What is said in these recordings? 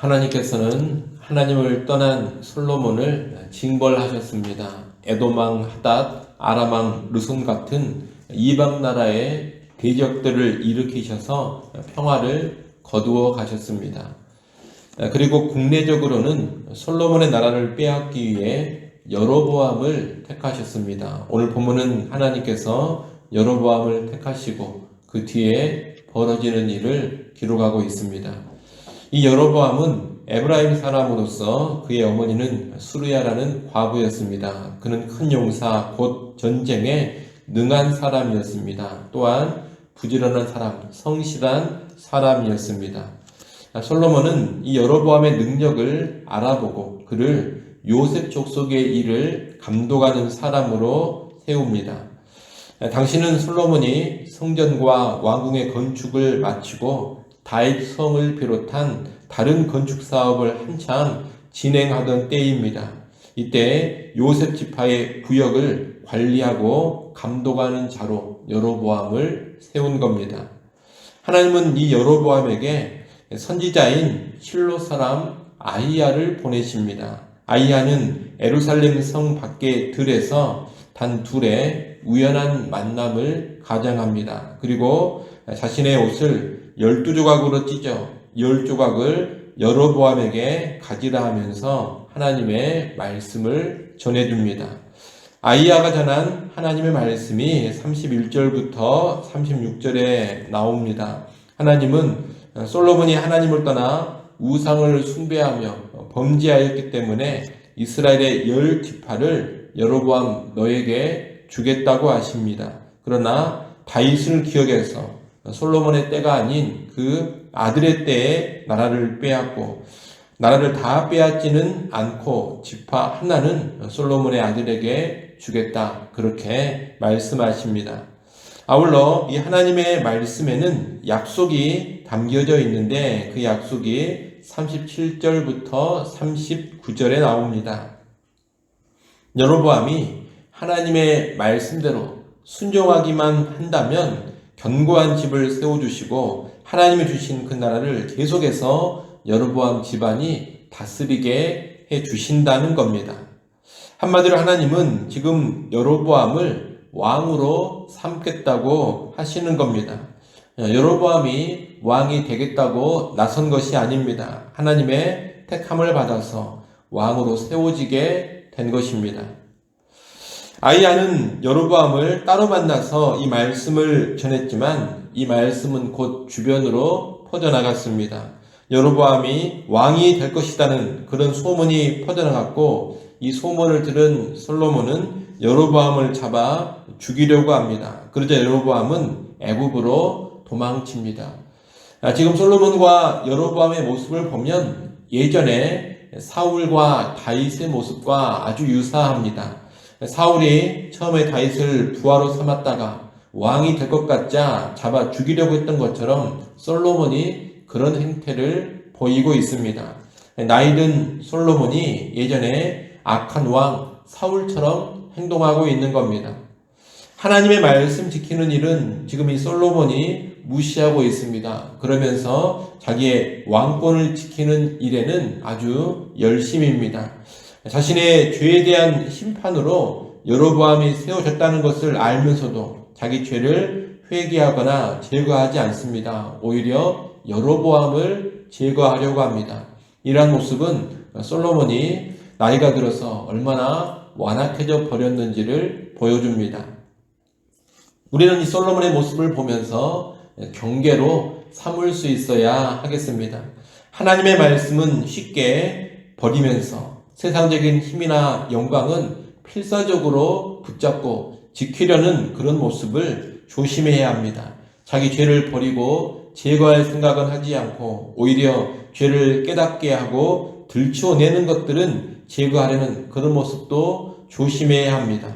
하나님께서는 하나님을 떠난 솔로몬을 징벌하셨습니다. 에돔왕 하닷, 아람왕 르손 같은 이방 나라의 대적들을 일으키셔서 평화를 거두어 가셨습니다. 그리고 국내적으로는 솔로몬의 나라를 빼앗기 위해 여로보암을 택하셨습니다. 오늘 본문은 하나님께서 여로보암을 택하시고 그 뒤에 벌어지는 일을 기록하고 있습니다. 이 여로보암은 에브라임 사람으로서 그의 어머니는 수르야라는 과부였습니다. 그는 큰 용사 곧 전쟁에 능한 사람이었습니다. 또한 부지런한 사람, 성실한 사람이었습니다. 솔로몬은 이 여로보암의 능력을 알아보고 그를 요셉 족속의 일을 감독하는 사람으로 세웁니다. 당시는 솔로몬이 성전과 왕궁의 건축을 마치고 다윗 성을 비롯한 다른 건축 사업을 한창 진행하던 때입니다. 이때 요셉 지파의 구역을 관리하고 감독하는 자로 여로보암을 세운 겁니다. 하나님은 이 여로보암에게 선지자인 실로 사람 아히야를 보내십니다. 아히야는 예루살렘 성 밖의 들에서 단 둘의 우연한 만남을 가장합니다. 그리고 자신의 옷을 12조각으로 찢어 10조각을 여로보암에게 가지라 하면서 하나님의 말씀을 전해줍니다. 아히야가 전한 하나님의 말씀이 31절부터 36절에 나옵니다. 하나님은 솔로몬이 하나님을 떠나 우상을 숭배하며 범죄하였기 때문에 이스라엘의 10지파를 여로보암 너에게 주겠다고 하십니다. 그러나 다윗을 기억해서 솔로몬의 때가 아닌 그 아들의 때에 나라를 빼앗고 나라를 다 빼앗지는 않고 지파 하나는 솔로몬의 아들에게 주겠다. 그렇게 말씀하십니다. 아울러 이 하나님의 말씀에는 약속이 담겨져 있는데 그 약속이 37절부터 39절에 나옵니다. 여로보암이 하나님의 말씀대로 순종하기만 한다면 견고한 집을 세워주시고 하나님이 주신 그 나라를 계속해서 여로보암 집안이 다스리게 해주신다는 겁니다. 한마디로 하나님은 지금 여로보암을 왕으로 삼겠다고 하시는 겁니다. 여로보암이 왕이 되겠다고 나선 것이 아닙니다. 하나님의 택함을 받아서 왕으로 세워지게 된 것입니다. 아히야는 여로보암을 따로 만나서 이 말씀을 전했지만 이 말씀은 곧 주변으로 퍼져나갔습니다. 여로보암이 왕이 될 것이라는 그런 소문이 퍼져나갔고 이 소문을 들은 솔로몬은 여로보암을 잡아 죽이려고 합니다. 그러자 여로보암은 애굽으로 도망칩니다. 지금 솔로몬과 여로보암의 모습을 보면 예전에 사울과 다윗의 모습과 아주 유사합니다. 사울이 처음에 다윗을 부하로 삼았다가 왕이 될 것 같자 잡아 죽이려고 했던 것처럼 솔로몬이 그런 행태를 보이고 있습니다. 나이든 솔로몬이 예전에 악한 왕 사울처럼 행동하고 있는 겁니다. 하나님의 말씀 지키는 일은 지금 이 솔로몬이 무시하고 있습니다. 그러면서 자기의 왕권을 지키는 일에는 아주 열심입니다. 자신의 죄에 대한 심판으로 여로보암이 세워졌다는 것을 알면서도 자기 죄를 회개하거나 제거하지 않습니다. 오히려 여로보암을 제거하려고 합니다. 이러한 모습은 솔로몬이 나이가 들어서 얼마나 완악해져 버렸는지를 보여줍니다. 우리는 이 솔로몬의 모습을 보면서 경계로 삼을 수 있어야 하겠습니다. 하나님의 말씀은 쉽게 버리면서 세상적인 힘이나 영광은 필사적으로 붙잡고 지키려는 그런 모습을 조심해야 합니다. 자기 죄를 버리고 제거할 생각은 하지 않고 오히려 죄를 깨닫게 하고 들추어내는 것들은 제거하려는 그런 모습도 조심해야 합니다.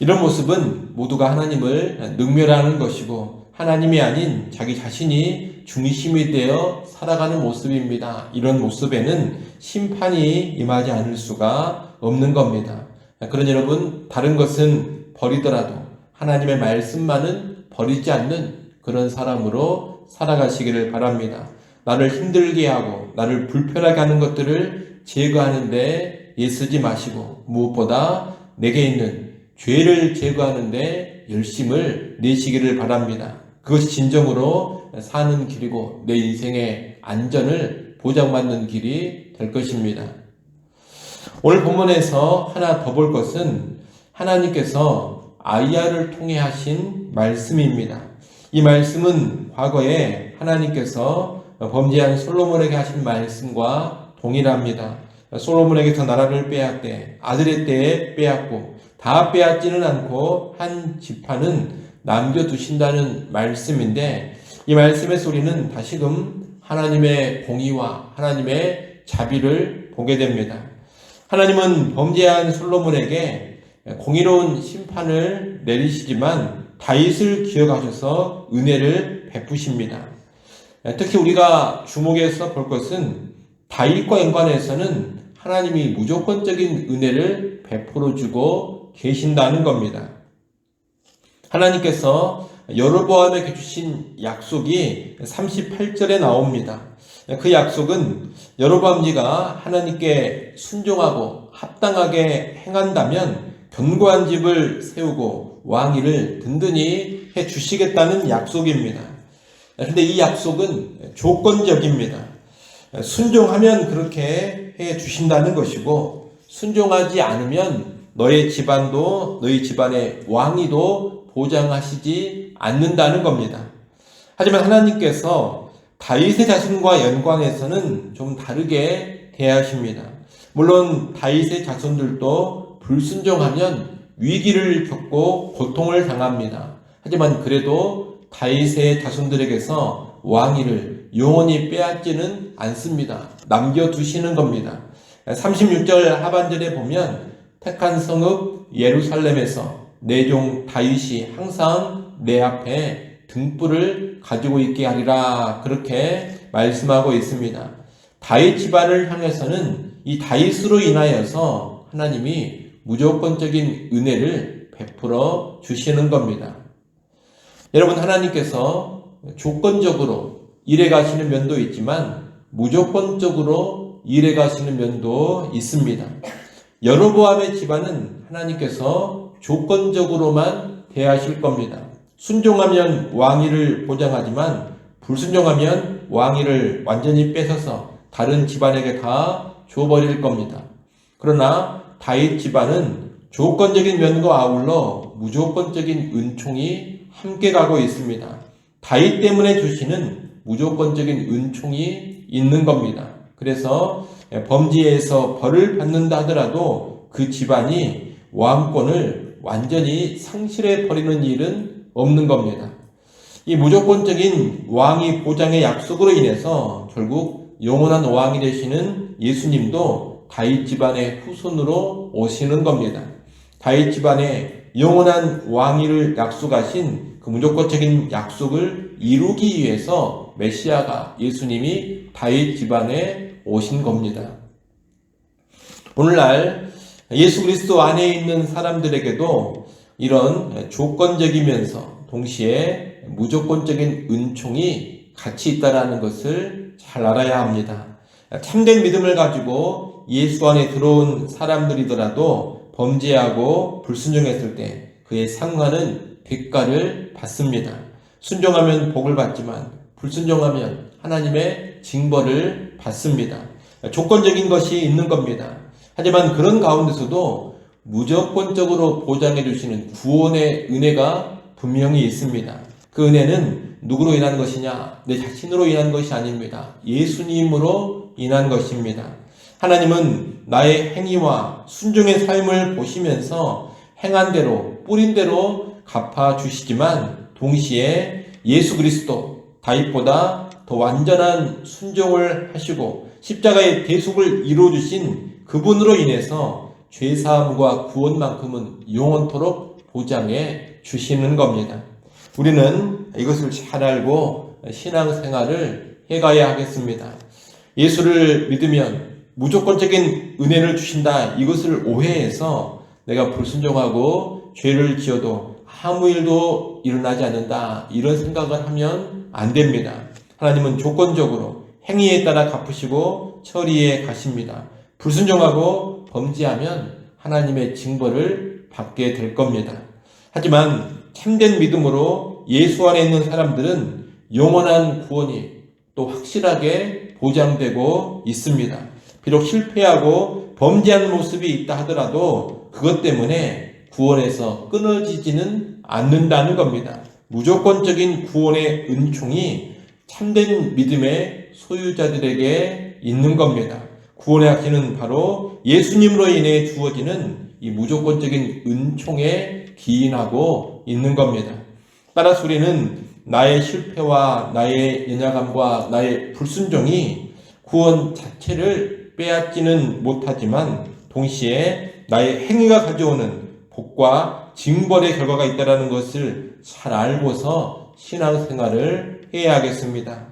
이런 모습은 모두가 하나님을 능멸하는 것이고 하나님이 아닌 자기 자신이 중심이 되어 살아가는 모습입니다. 이런 모습에는 심판이 임하지 않을 수가 없는 겁니다. 그러니 여러분, 다른 것은 버리더라도 하나님의 말씀만은 버리지 않는 그런 사람으로 살아가시기를 바랍니다. 나를 힘들게 하고 나를 불편하게 하는 것들을 제거하는 데 애쓰지 마시고 무엇보다 내게 있는 죄를 제거하는 데 열심을 내시기를 바랍니다. 그것이 진정으로 사는 길이고 내 인생의 안전을 보장받는 길이 될 것입니다. 오늘 본문에서 하나 더 볼 것은 하나님께서 아이야를 통해 하신 말씀입니다. 이 말씀은 과거에 하나님께서 범죄한 솔로몬에게 하신 말씀과 동일합니다. 솔로몬에게서 나라를 빼앗되 아들의 때에 빼앗고 다 빼앗지는 않고 한 지파는 남겨두신다는 말씀인데, 이 말씀의 소리는 다시금 하나님의 공의와 하나님의 자비를 보게 됩니다. 하나님은 범죄한 솔로몬에게 공의로운 심판을 내리시지만 다윗을 기억하셔서 은혜를 베푸십니다. 특히 우리가 주목해서 볼 것은 다윗과 연관해서는 하나님이 무조건적인 은혜를 베풀어 주고 계신다는 겁니다. 하나님께서 여로보암에게 주신 약속이 38절에 나옵니다. 그 약속은 여로보암이가 하나님께 순종하고 합당하게 행한다면 견고한 집을 세우고 왕위를 든든히 해 주시겠다는 약속입니다. 그런데 이 약속은 조건적입니다. 순종하면 그렇게 해 주신다는 것이고, 순종하지 않으면 너의 집안도 너희 집안의 왕위도 보장하시지 않는다는 겁니다. 하지만 하나님께서 다윗의 자손과 연관해서는 좀 다르게 대하십니다. 물론 다윗의 자손들도 불순종하면 위기를 겪고 고통을 당합니다. 하지만 그래도 다윗의 자손들에게서 왕위를 영원히 빼앗지는 않습니다. 남겨두시는 겁니다. 36절 하반절에 보면 택한 성읍 예루살렘에서 내 종 다윗이 항상 내 앞에 등불을 가지고 있게 하리라, 그렇게 말씀하고 있습니다. 다윗 집안을 향해서는 이 다윗으로 인하여서 하나님이 무조건적인 은혜를 베풀어 주시는 겁니다. 여러분, 하나님께서 조건적으로 일해 가시는 면도 있지만 무조건적으로 일해 가시는 면도 있습니다. 여로보암의 집안은 하나님께서 조건적으로만 대하실 겁니다. 순종하면 왕위를 보장하지만 불순종하면 왕위를 완전히 뺏어서 다른 집안에게 다 줘버릴 겁니다. 그러나 다윗 집안은 조건적인 면과 아울러 무조건적인 은총이 함께 가고 있습니다. 다윗 때문에 주시는 무조건적인 은총이 있는 겁니다. 그래서 범죄에서 벌을 받는다 하더라도 그 집안이 왕권을 완전히 상실해 버리는 일은 없는 겁니다. 이 무조건적인 왕위 보장의 약속으로 인해서 결국 영원한 왕이 되시는 예수님도 다윗 집안의 후손으로 오시는 겁니다. 다윗 집안에 영원한 왕위를 약속하신 그 무조건적인 약속을 이루기 위해서 메시아가 예수님이 다윗 집안에 오신 겁니다. 오늘날 예수 그리스도 안에 있는 사람들에게도 이런 조건적이면서 동시에 무조건적인 은총이 같이 있다는 것을 잘 알아야 합니다. 참된 믿음을 가지고 예수 안에 들어온 사람들이더라도 범죄하고 불순종했을 때 그에 상응하는 대가를 받습니다. 순종하면 복을 받지만 불순종하면 하나님의 징벌을 받습니다. 조건적인 것이 있는 겁니다. 하지만 그런 가운데서도 무조건적으로 보장해 주시는 구원의 은혜가 분명히 있습니다. 그 은혜는 누구로 인한 것이냐? 내 자신으로 인한 것이 아닙니다. 예수님으로 인한 것입니다. 하나님은 나의 행위와 순종의 삶을 보시면서 행한 대로, 뿌린 대로 갚아주시지만 동시에 예수 그리스도, 다윗보다 더 완전한 순종을 하시고 십자가의 대속을 이루어주신 그분으로 인해서 죄사함과 구원만큼은 영원토록 보장해 주시는 겁니다. 우리는 이것을 잘 알고 신앙생활을 해가야 하겠습니다. 예수를 믿으면 무조건적인 은혜를 주신다, 이것을 오해해서 내가 불순종하고 죄를 지어도 아무 일도 일어나지 않는다, 이런 생각을 하면 안 됩니다. 하나님은 조건적으로 행위에 따라 갚으시고 처리해 가십니다. 불순종하고 범죄하면 하나님의 징벌을 받게 될 겁니다. 하지만 참된 믿음으로 예수 안에 있는 사람들은 영원한 구원이 또 확실하게 보장되고 있습니다. 비록 실패하고 범죄하는 모습이 있다 하더라도 그것 때문에 구원에서 끊어지지는 않는다는 겁니다. 무조건적인 구원의 은총이 참된 믿음의 소유자들에게 있는 겁니다. 구원의 확신은 바로 예수님으로 인해 주어지는 이 무조건적인 은총에 기인하고 있는 겁니다. 따라서 우리는 나의 실패와 나의 연약함과 나의 불순종이 구원 자체를 빼앗지는 못하지만 동시에 나의 행위가 가져오는 복과 징벌의 결과가 있다는 것을 잘 알고서 신앙생활을 해야겠습니다.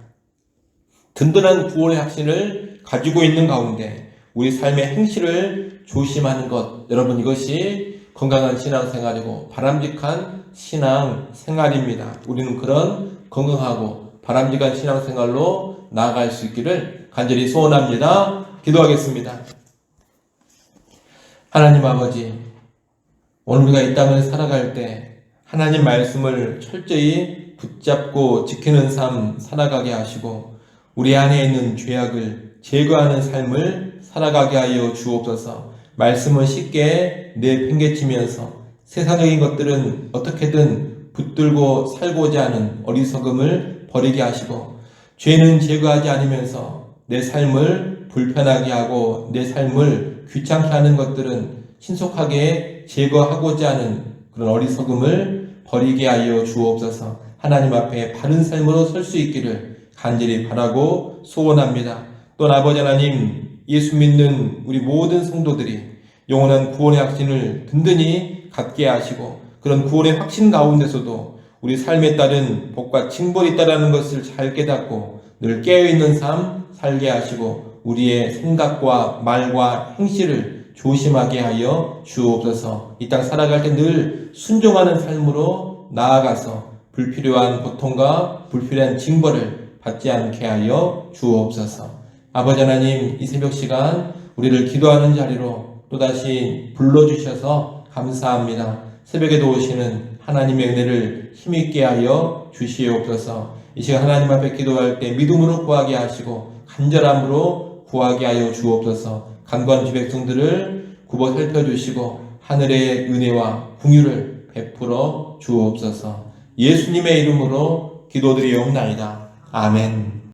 든든한 구원의 확신을 가지고 있는 가운데 우리 삶의 행실을 조심하는 것, 여러분 이것이 건강한 신앙생활이고 바람직한 신앙생활입니다. 우리는 그런 건강하고 바람직한 신앙생활로 나아갈 수 있기를 간절히 소원합니다. 기도하겠습니다. 하나님 아버지, 오늘 우리가 이 땅을 살아갈 때 하나님 말씀을 철저히 붙잡고 지키는 삶 살아가게 하시고 우리 안에 있는 죄악을 제거하는 삶을 살아가게 하여 주옵소서. 말씀을 쉽게 내팽개치면서 세상적인 것들은 어떻게든 붙들고 살고자 하는 어리석음을 버리게 하시고 죄는 제거하지 않으면서 내 삶을 불편하게 하고 내 삶을 귀찮게 하는 것들은 신속하게 제거하고자 하는 그런 어리석음을 버리게 하여 주옵소서. 하나님 앞에 바른 삶으로 설 수 있기를 간절히 바라고 소원합니다. 또 아버지 하나님, 예수 믿는 우리 모든 성도들이 영원한 구원의 확신을 든든히 갖게 하시고 그런 구원의 확신 가운데서도 우리 삶에 따른 복과 징벌이 있다는 것을 잘 깨닫고 늘 깨어있는 삶 살게 하시고 우리의 생각과 말과 행실을 조심하게 하여 주옵소서. 이 땅 살아갈 때 늘 순종하는 삶으로 나아가서 불필요한 고통과 불필요한 징벌을 받지 않게 하여 주옵소서. 아버지 하나님, 이 새벽 시간 우리를 기도하는 자리로 또다시 불러주셔서 감사합니다. 새벽에도 오시는 하나님의 은혜를 힘있게 하여 주시옵소서. 이 시간 하나님 앞에 기도할 때 믿음으로 구하게 하시고 간절함으로 구하게 하여 주옵소서. 간구하는 주 백성들을 굽어 살펴주시고 하늘의 은혜와 긍휼을 베풀어 주옵소서. 예수님의 이름으로 기도드리옵나이다. 아멘.